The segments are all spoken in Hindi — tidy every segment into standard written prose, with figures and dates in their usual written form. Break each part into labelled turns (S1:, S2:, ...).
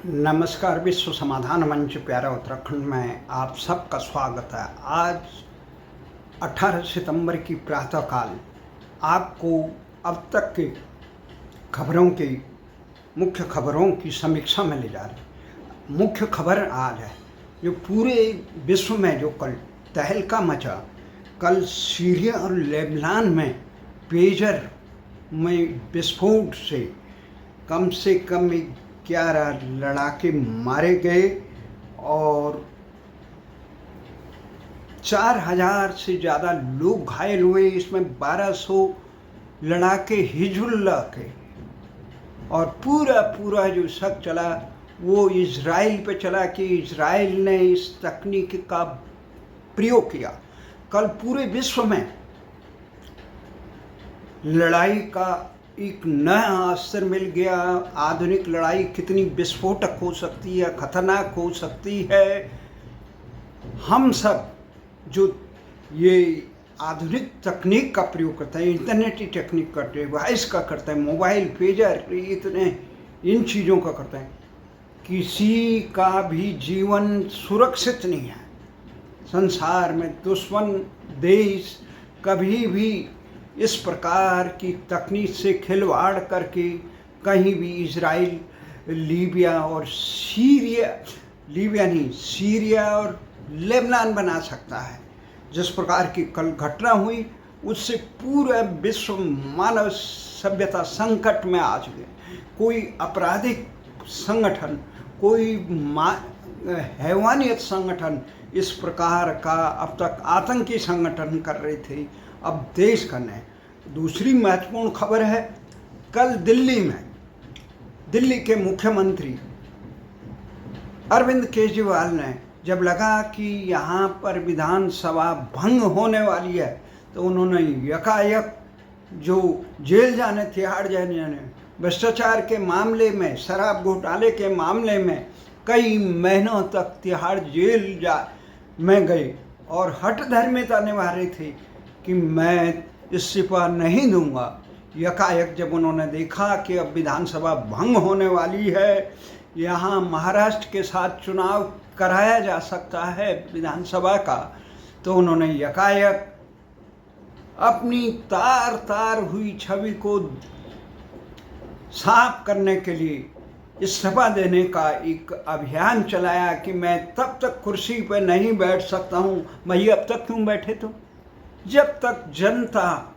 S1: नमस्कार। विश्व समाधान मंच प्यारा उत्तराखंड में आप सबका स्वागत है। आज 18 सितंबर की प्रातःकाल आपको अब तक के खबरों की मुख्य खबरों की समीक्षा में ले जा रहे। मुख्य खबर आज है जो पूरे विश्व में जो कल तहलका मचा। कल सीरिया और लेबनान में पेजर में विस्फोट से कम 11 लड़ाके मारे गए और 4000 से ज़्यादा लोग घायल हुए। इसमें 1200 लड़ाके हिजबुल्लाह के, और पूरा जो शक चला वो इजराइल पे चला कि इजराइल ने इस तकनीक का प्रयोग किया। कल पूरे विश्व में लड़ाई का एक नया अस्त्र मिल गया। आधुनिक लड़ाई कितनी विस्फोटक हो सकती है, खतरनाक हो सकती है। हम सब जो ये आधुनिक तकनीक का प्रयोग करते हैं, इंटरनेट की टेक्निक करते हैं, वॉइस का करते हैं, मोबाइल पेजर, इतने इन चीज़ों का करते हैं, किसी का भी जीवन सुरक्षित नहीं है। संसार में दुश्मन देश कभी भी इस प्रकार की तकनीक से खिलवाड़ करके कहीं भी इजराइल, लीबिया और लेबनान बना सकता है। जिस प्रकार की कल घटना हुई उससे पूरा विश्व मानव सभ्यता संकट में आ चुके। कोई आपराधिक संगठन, कोई हैवानियत संगठन इस प्रकार का अब तक आतंकी संगठन कर रहे थे, अब देश करने। दूसरी महत्वपूर्ण खबर है, कल दिल्ली के मुख्यमंत्री अरविंद केजरीवाल ने जब लगा कि यहाँ पर विधानसभा भंग होने वाली है तो उन्होंने यकायक जो जेल जाने, तिहाड़ जाने, भ्रष्टाचार के मामले में, शराब घोटाले के मामले में कई महीनों तक तिहाड़ जेल में गए और हठधर्मिता निभा रहे थे कि मैं इस्तीफा नहीं दूंगा। यकायक जब उन्होंने देखा कि अब विधानसभा भंग होने वाली है, यहाँ महाराष्ट्र के साथ चुनाव कराया जा सकता है विधानसभा का, तो उन्होंने यकायक अपनी तार हुई छवि को साफ करने के लिए इस्तीफा देने का एक अभियान चलाया कि मैं तब तक कुर्सी पर नहीं बैठ सकता हूँ। भैया अब तक क्यों बैठे तो, जब तक जनता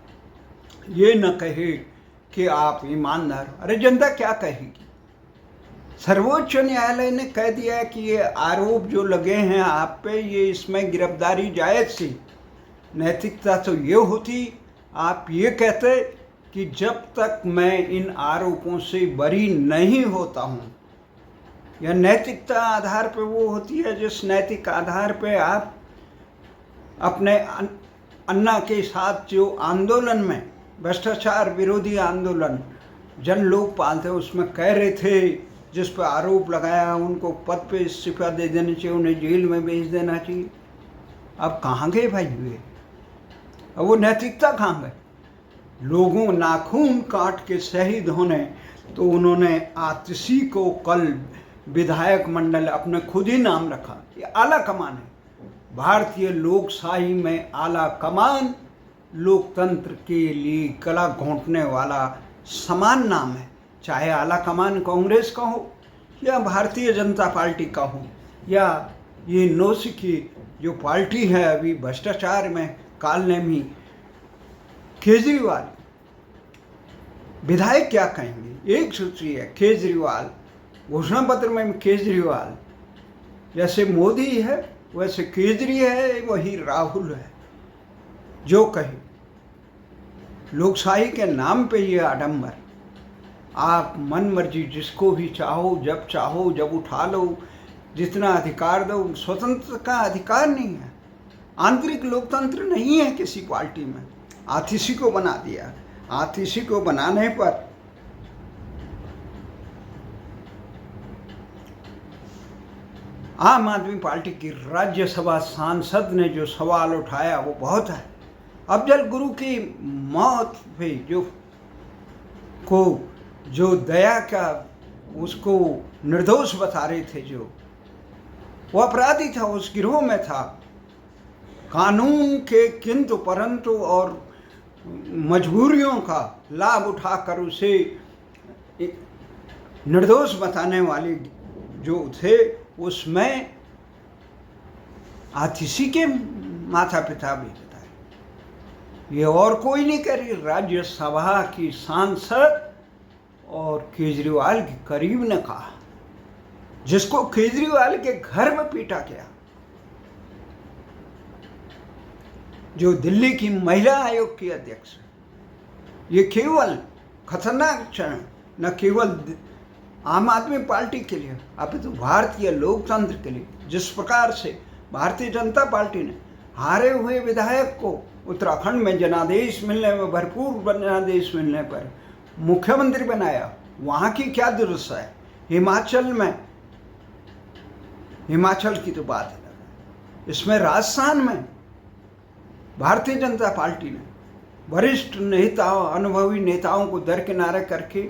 S1: ये न कहे कि आप ईमानदार। अरे जनता क्या कहेगी? सर्वोच्च न्यायालय ने कह दिया कि ये आरोप जो लगे हैं आप पे, ये इसमें गिरफ्तारी जायज़ थी। नैतिकता तो ये होती, आप ये कहते कि जब तक मैं इन आरोपों से बरी नहीं होता हूँ। यह नैतिकता आधार पे वो होती है जिस नैतिक आधार पे आप अपने अन्ना के साथ जो आंदोलन में, भ्रष्टाचार विरोधी आंदोलन जन लोकपाल थे, उसमें कह रहे थे, जिस पर आरोप लगाया उनको पद पे इस्तीफा दे देना चाहिए, उन्हें जेल में भेज देना चाहिए। अब कहाँ गए भाई हुए? अब वो नैतिकता कहाँ गए? लोगों नाखून काट के शहीद होने, तो उन्होंने आतिशी को कल विधायक मंडल अपने खुद ही नाम रखा। ये आला कमान है। भारतीय लोकशाही में आला कमान लोकतंत्र के लिए गला घोंटने वाला समान नाम है। चाहे आला कमान कांग्रेस का हो या भारतीय जनता पार्टी का हो या ये नोसी की जो पार्टी है अभी भ्रष्टाचार में कालनेमी केजरीवाल। विधायक क्या कहेंगे? एक सूत्री है केजरीवाल, घोषणा पत्र में केजरीवाल। जैसे मोदी है वैसे केजरी है, वही राहुल है। जो कहे, लोकशाही के नाम पे ये आडंबर। आप मन मर्जी जिसको भी चाहो, जब उठा लो, जितना अधिकार दो। स्वतंत्र का अधिकार नहीं है, आंतरिक लोकतंत्र नहीं है किसी पार्टी में। आतिशी को बना दिया। आतिशी को बनाने पर आम आदमी पार्टी की राज्यसभा सांसद ने जो सवाल उठाया वो बहुत है। अफजल गुरु की मौत पे जो दया का उसको निर्दोष बता रहे थे, जो वो अपराधी था, उस गिरोह में था, कानून के किंतु परंतु और मजबूरियों का लाभ उठाकर उसे निर्दोष बताने वाले जो थे, उसमें आतिशी के माता पिता भी बताए। ये और कोई नहीं कह रही, राज्यसभा की सांसद और केजरीवाल के करीब ने कहा, जिसको केजरीवाल के घर में पीटा गया, जो दिल्ली की महिला आयोग की अध्यक्ष है। ये केवल खतरनाक क्षण न केवल आम आदमी पार्टी के लिए, अपितु भारतीय लोकतंत्र के लिए, जिस प्रकार से भारतीय जनता पार्टी ने हारे हुए विधायक को उत्तराखंड में जनादेश मिलने में, भरपूर जनादेश मिलने पर मुख्यमंत्री बनाया, वहाँ की क्या दुरुस्त है। हिमाचल में, हिमाचल की तो बात है, इसमें राजस्थान में भारतीय जनता पार्टी ने वरिष्ठ नेताओं, अनुभवी नेताओं को दरकिनारे करके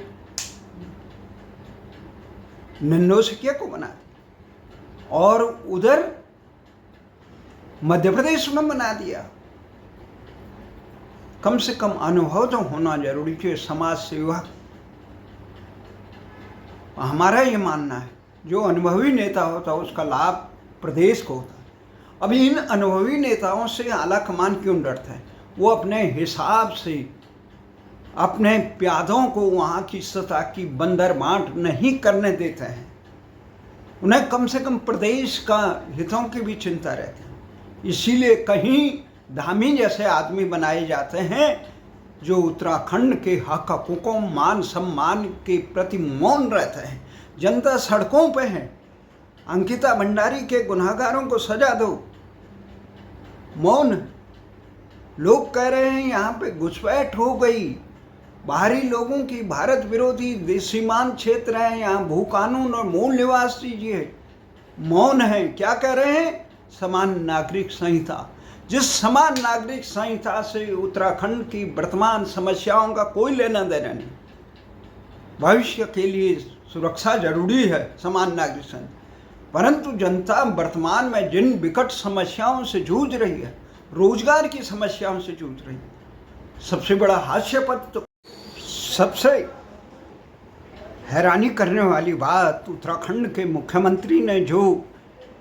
S1: निंदोसिया को बना दिया, और उधर मध्य प्रदेश में बना दिया। कम से कम अनुभव तो होना जरूरी है समाज सेवा। हमारा ये मानना है, जो अनुभवी नेता होता है उसका लाभ प्रदेश को होता है। अब इन अनुभवी नेताओं से आला कमान क्यों डरता है? वो अपने हिसाब से अपने प्यादों को वहाँ की सतह की बंदरबांट नहीं करने देते हैं। उन्हें कम से कम प्रदेश का हितों की भी चिंता रहती है। इसीलिए कहीं धामी जैसे आदमी बनाए जाते हैं जो उत्तराखंड के हक हकूकों, मान सम्मान के प्रति मौन रहते हैं। जनता सड़कों पे है। अंकिता भंडारी के गुनाहगारों को सजा दो, मौन। लोग कह रहे हैं यहाँ पे घुसपैठ हो गई, बाहरी लोगों की, भारत विरोधी सीमांत क्षेत्र है, यहाँ भू कानून और मूल निवास दीजिए, मौन है। क्या कह रहे हैं? समान नागरिक संहिता। जिस समान नागरिक संहिता से उत्तराखंड की वर्तमान समस्याओं का कोई लेना देना नहीं, भविष्य के लिए सुरक्षा जरूरी है, समान नागरिक संहिता, परंतु जनता वर्तमान में जिन विकट समस्याओं से जूझ रही है, रोजगार की समस्याओं से जूझ रही है, सबसे बड़ा हास्यपद तो, सबसे हैरानी करने वाली बात, उत्तराखंड के मुख्यमंत्री ने जो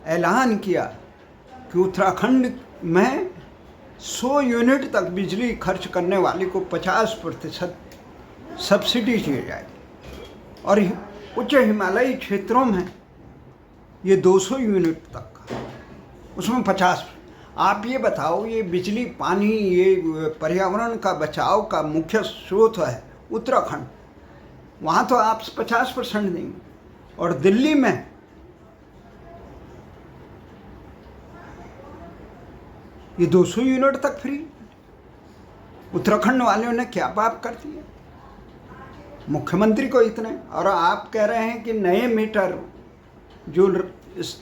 S1: ऐलान किया कि उत्तराखंड में 100 यूनिट तक बिजली खर्च करने वाले को 50% सब्सिडी दी जाएगी, और उच्च हिमालयी क्षेत्रों में ये 200 यूनिट तक, उसमें 50। आप ये बताओ, ये बिजली, पानी, ये पर्यावरण का बचाव का मुख्य स्रोत है उत्तराखंड, वहाँ तो आप 50% देंगे, और दिल्ली में ये 200 यूनिट तक फ्री। उत्तराखंड वालों ने क्या पाप कर दिया मुख्यमंत्री को इतने? और आप कह रहे हैं कि नए मीटर जो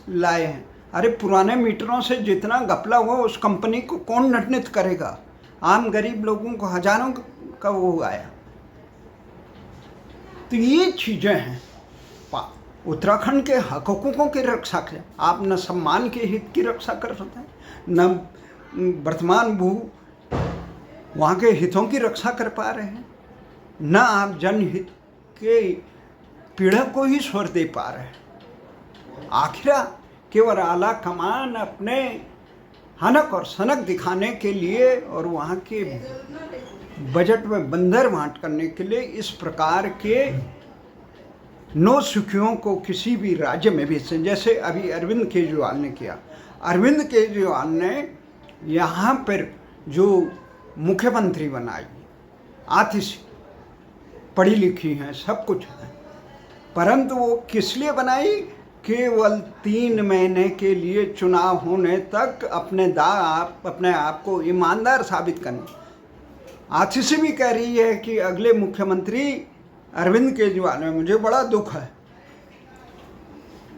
S1: लाए हैं, अरे पुराने मीटरों से जितना घपला हुआ उस कंपनी को कौन दंडित करेगा? आम गरीब लोगों को हजारों का वो आया। तो ये चीज़ें हैं। उत्तराखंड के हक हकूकों की रक्षा करें आप, न सम्मान के हित की रक्षा कर सकते हैं, न वर्तमान भू वहाँ के हितों की रक्षा कर पा रहे हैं, न आप जनहित के पीड़क को ही स्वर दे पा रहे हैं। आखिर केवल आला कमान अपने हनक और सनक दिखाने के लिए और वहाँ के बजट में बंदर बांट करने के लिए इस प्रकार के नौसिखियों को किसी भी राज्य में भी, जैसे अभी अरविंद केजरीवाल ने किया। अरविंद केजरीवाल ने यहाँ पर जो मुख्यमंत्री बनाई, आतिशी, पढ़ी लिखी हैं, सब कुछ है, परंतु वो किस लिए बनाई? केवल 3 महीने के लिए चुनाव होने तक अपने आप को ईमानदार साबित करने। आतिशी भी कह रही है कि अगले मुख्यमंत्री अरविंद केजरीवाल में मुझे बड़ा दुख है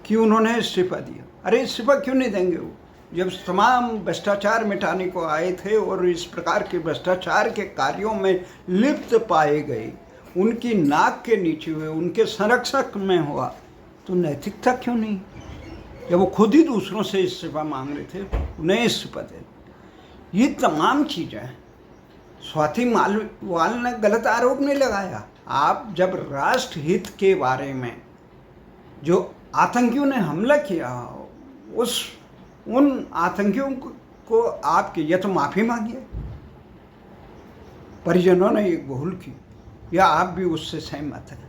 S1: कि उन्होंने इस्तीफा दिया। अरे इस्तीफा क्यों नहीं देंगे? वो जब तमाम भ्रष्टाचार मिटाने को आए थे और इस प्रकार के भ्रष्टाचार के कार्यों में लिप्त पाए गए, उनकी नाक के नीचे हुए, उनके संरक्षक में हुआ, तो नैतिकता क्यों नहीं? जब वो खुद ही दूसरों से इस्तीफा मांग रहे थे, उन्हें इस्तीफा दे। ये तमाम चीज़ें हैं। स्वाति मालिवाल ने गलत आरोप नहीं लगाया। आप जब राष्ट्र हित के बारे में, जो आतंकियों ने हमला किया, उन आतंकियों को आपके या तो माफ़ी मांगिए, परिजनों ने एक भूल की, या आप भी उससे सहमत हैं।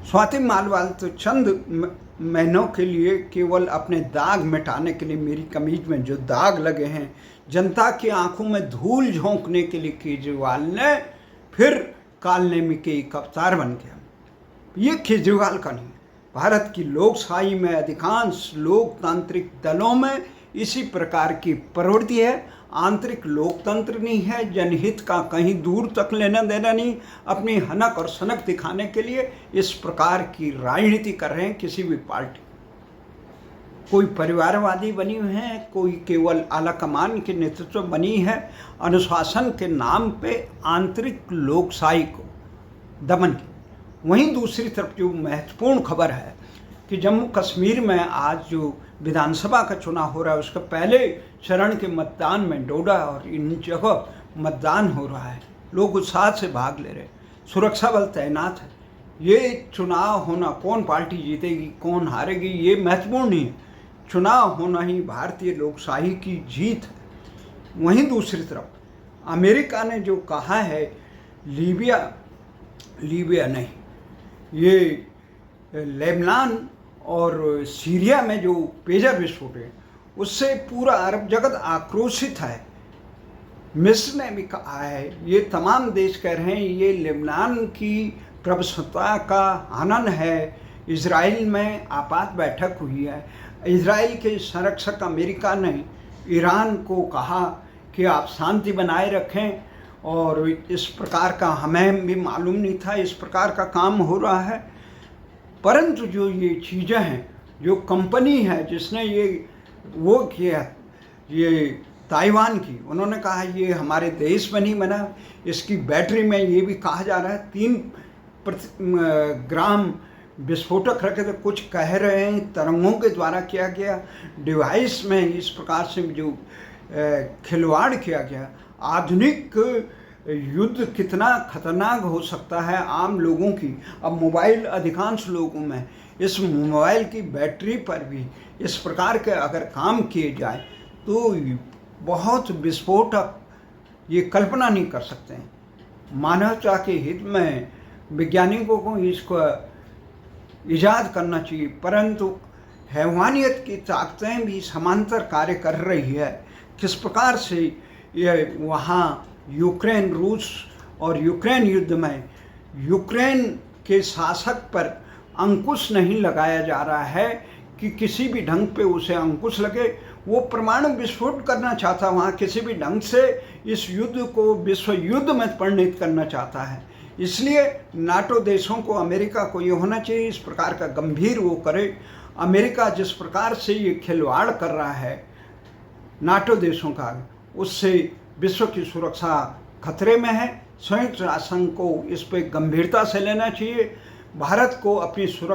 S1: स्वाति मालिवाल तो चंद महीनों के लिए केवल अपने दाग मिटाने के लिए, मेरी कमीज में जो दाग लगे हैं, जनता की आंखों में धूल झोंकने के लिए केजरीवाल ने फिर कालनेमी के एक अवतार बन गया। ये केजरीवाल का नहीं, भारत की लोकशाही में अधिकांश लोकतांत्रिक दलों में इसी प्रकार की प्रवृत्ति है। आंतरिक लोकतंत्र नहीं है, जनहित का कहीं दूर तक लेना देना नहीं। अपनी हनक और सनक दिखाने के लिए इस प्रकार की राजनीति कर रहे हैं किसी भी पार्टी। कोई परिवारवादी बनी हुई है, कोई केवल आला कमान के नेतृत्व बनी है, अनुशासन के नाम पे आंतरिक लोकशाही को दमन की। वहीं दूसरी तरफ जो महत्वपूर्ण खबर है कि जम्मू कश्मीर में आज जो विधानसभा का चुनाव हो रहा है, उसका पहले चरण के मतदान में डोडा और इन जगह मतदान हो रहा है। लोग उत्साह से भाग ले रहे, सुरक्षा बल तैनात है। ये चुनाव होना, कौन पार्टी जीतेगी कौन हारेगी, ये महत्वपूर्ण नहीं है। चुनाव होना ही भारतीय लोकशाही की जीत है। वहीं दूसरी तरफ अमेरिका ने जो कहा है, लीबिया नहीं, ये लेबनान और सीरिया में जो पेजर विस्फोट है, उससे पूरा अरब जगत आक्रोशित है। मिस्र ने भी कहा है, ये तमाम देश कह रहे हैं ये लेबनान की प्रभुसत्ता का हनन है। इजराइल में आपात बैठक हुई है। इजराइल के संरक्षक अमेरिका ने ईरान को कहा कि आप शांति बनाए रखें, और इस प्रकार का हमें भी मालूम नहीं था इस प्रकार का काम हो रहा है। परंतु जो ये चीज़ें हैं, जो कंपनी है जिसने ये वो किया, ये ताइवान की, उन्होंने कहा ये हमारे देश में नहीं बना। इसकी बैटरी में ये भी कहा जा रहा है 3 ग्राम विस्फोटक रखे थे। कुछ कह रहे हैं तरंगों के द्वारा किया गया डिवाइस में इस प्रकार से जो खिलवाड़ किया गया। आधुनिक युद्ध कितना खतरनाक हो सकता है आम लोगों की। अब मोबाइल अधिकांश लोगों में, इस मोबाइल की बैटरी पर भी इस प्रकार के अगर काम किए जाए तो बहुत विस्फोटक, ये कल्पना नहीं कर सकते हैं। मानवता के हित में वैज्ञानिकों को इसको इजाद करना चाहिए, परंतु हैवानियत की ताकतें भी समांतर कार्य कर रही है। किस प्रकार से ये वहाँ यूक्रेन, रूस और यूक्रेन युद्ध में यूक्रेन के शासक पर अंकुश नहीं लगाया जा रहा है कि किसी भी ढंग पे उसे अंकुश लगे। वो परमाणु विस्फोट करना चाहता, वहाँ किसी भी ढंग से इस युद्ध को विश्व युद्ध में परिणित करना चाहता है। इसलिए नाटो देशों को, अमेरिका को ये होना चाहिए इस प्रकार का गंभीर वो करे। अमेरिका जिस प्रकार से ये खिलवाड़ कर रहा है नाटो देशों का, उससे विश्व की सुरक्षा खतरे में है। संयुक्त राष्ट्र संघ को इस पर गंभीरता से लेना चाहिए। भारत को अपनी सुरक्षा